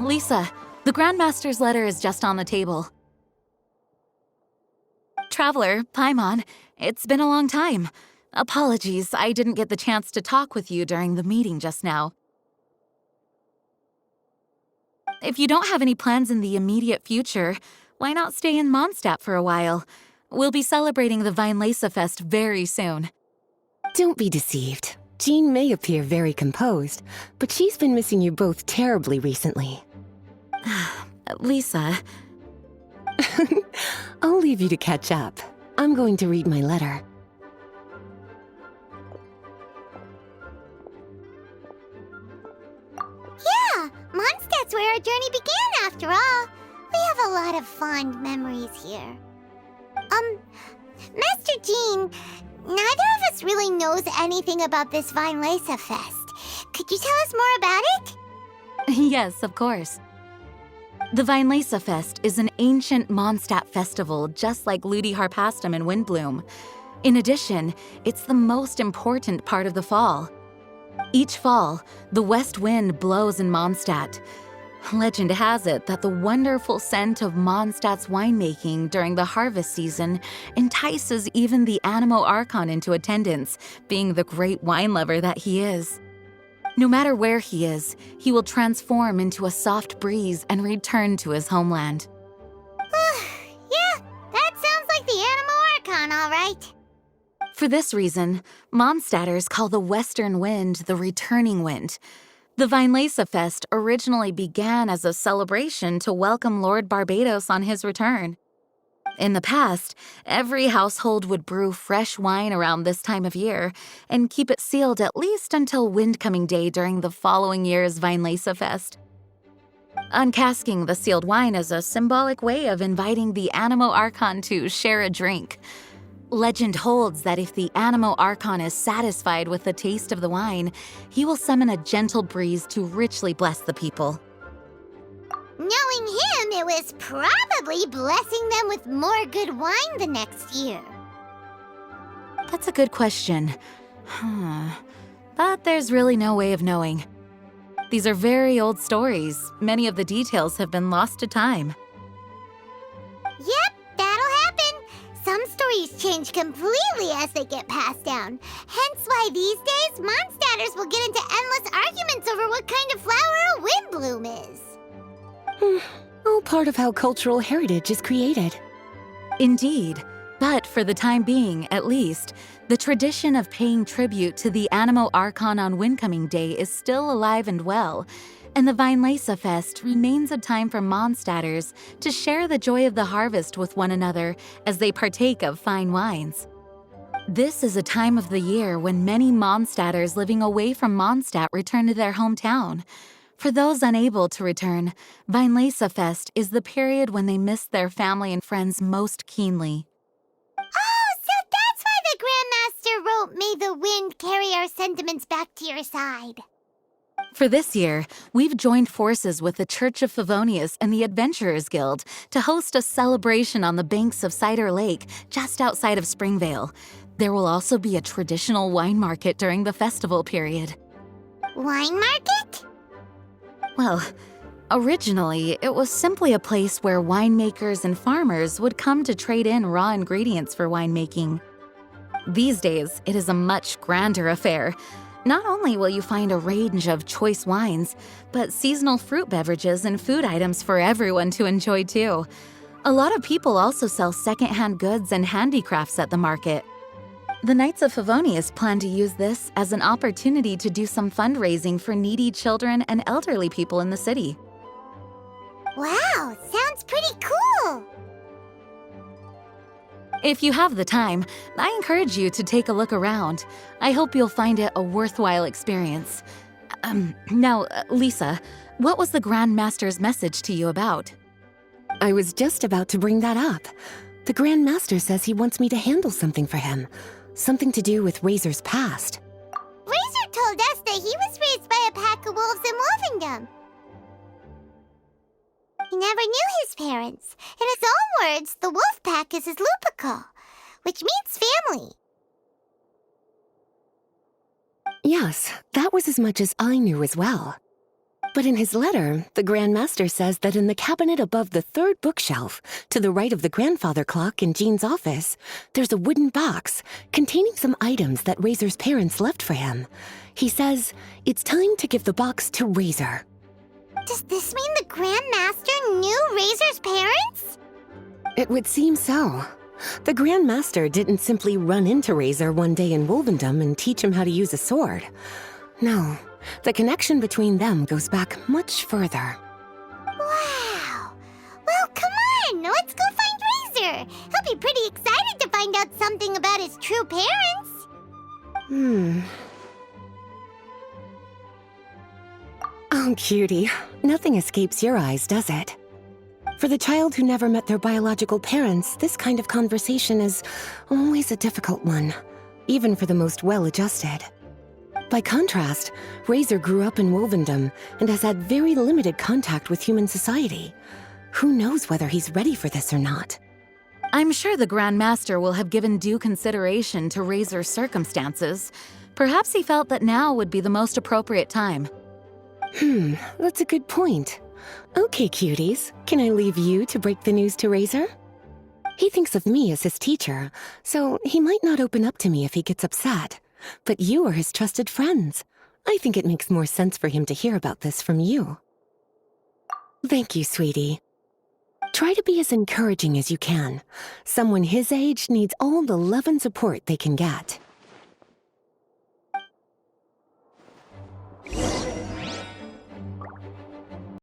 Lisa, the Grandmaster's letter is just on the table. Traveler, Paimon, it's been a long time. Apologies, I didn't get the chance to talk with you during the meeting just now. If you don't have any plans in the immediate future, why not stay in Mondstadt for a while? We'll be celebrating the Weinlese Fest very soon. Don't be deceived. Jean may appear very composed, but she's been missing you both terribly recently. Lisa... I'll leave you to catch up. I'm going to read my letter. Yeah, Mondstadt's where our journey began after all. We have a lot of fond memories here. Master Jean, neither of us really knows anything about this Weinlese Fest. Could you tell us more about it? Yes, of course. The Weinlese Fest is an ancient Mondstadt festival just like Ludi Harpastum and Windbloom. In addition, it's the most important part of the fall. Each fall, the west wind blows in Mondstadt. Legend has it that the wonderful scent of Mondstadt's winemaking during the harvest season entices even the Animo Archon into attendance, being the great wine lover that he is. No matter where he is, he will transform into a soft breeze and return to his homeland. Yeah, that sounds like the Animo Archon, all right. For this reason, Mondstadters call the western wind the returning wind. The Weinlese Fest originally began as a celebration to welcome Lord Barbados on his return. In the past, every household would brew fresh wine around this time of year and keep it sealed at least until Windcoming Day during the following year's Weinlese Fest. Uncasking the sealed wine is a symbolic way of inviting the Animo Archon to share a drink. Legend holds that if the Animo Archon is satisfied with the taste of the wine, he will summon a gentle breeze to richly bless the people. Knowing him, it was probably blessing them with more good wine the next year. That's a good question. But there's really no way of knowing. These are very old stories. Many of the details have been lost to time. Yep, that'll happen. Some stories change completely as they get passed down. Hence why these days, Mondstadters will get into endless arguments over what kind of flower a windbloom is. All part of how cultural heritage is created. Indeed. But for the time being, at least, the tradition of paying tribute to the Animo Archon on Windcoming Day is still alive and well, and the Weinlese Fest remains a time for Mondstadters to share the joy of the harvest with one another as they partake of fine wines. This is a time of the year when many Mondstadters living away from Mondstadt return to their hometown. For those unable to return, Weinlese Fest is the period when they miss their family and friends most keenly. Oh, so that's why the Grandmaster wrote, "May the wind carry our sentiments back to your side." For this year, we've joined forces with the Church of Favonius and the Adventurers Guild to host a celebration on the banks of Cider Lake just outside of Springvale. There will also be a traditional wine market during the festival period. Wine market? Well, originally, it was simply a place where winemakers and farmers would come to trade in raw ingredients for winemaking. These days, it is a much grander affair. Not only will you find a range of choice wines, but seasonal fruit beverages and food items for everyone to enjoy too. A lot of people also sell secondhand goods and handicrafts at the market. The Knights of Favonius plan to use this as an opportunity to do some fundraising for needy children and elderly people in the city. Wow, sounds pretty cool. If you have the time, I encourage you to take a look around. I hope you'll find it a worthwhile experience. Now, Lisa, what was the Grand Master's message to you about? I was just about to bring that up. The Grand Master says he wants me to handle something for him. Something to do with Razor's past. Razor told us that he was raised by a pack of wolves in Wolvendom. He never knew his parents. In his own words, the wolf pack is his lupical, which means family. Yes, that was as much as I knew as well. But in his letter, the Grand Master says that in the cabinet above the third bookshelf, to the right of the grandfather clock in Jean's office, there's a wooden box containing some items that Razor's parents left for him. He says it's time to give the box to Razor. Does this mean the Grand Master knew Razor's parents? It would seem so. The Grand Master didn't simply run into Razor one day in Wolvendom and teach him how to use a sword. No, the connection between them goes back much further. Wow! Well, come on! Let's go find Razor! He'll be pretty excited to find out something about his true parents! Oh, cutie. Nothing escapes your eyes, does it? For the child who never met their biological parents, this kind of conversation is always a difficult one, even for the most well-adjusted. By contrast, Razor grew up in Wolvendom and has had very limited contact with human society. Who knows whether he's ready for this or not? I'm sure the Grand Master will have given due consideration to Razor's circumstances. Perhaps he felt that now would be the most appropriate time. That's a good point. Okay, cuties, can I leave you to break the news to Razor? He thinks of me as his teacher, so he might not open up to me if he gets upset. But you are his trusted friends. I think it makes more sense for him to hear about this from you. Thank you, sweetie. Try to be as encouraging as you can. Someone his age needs all the love and support they can get.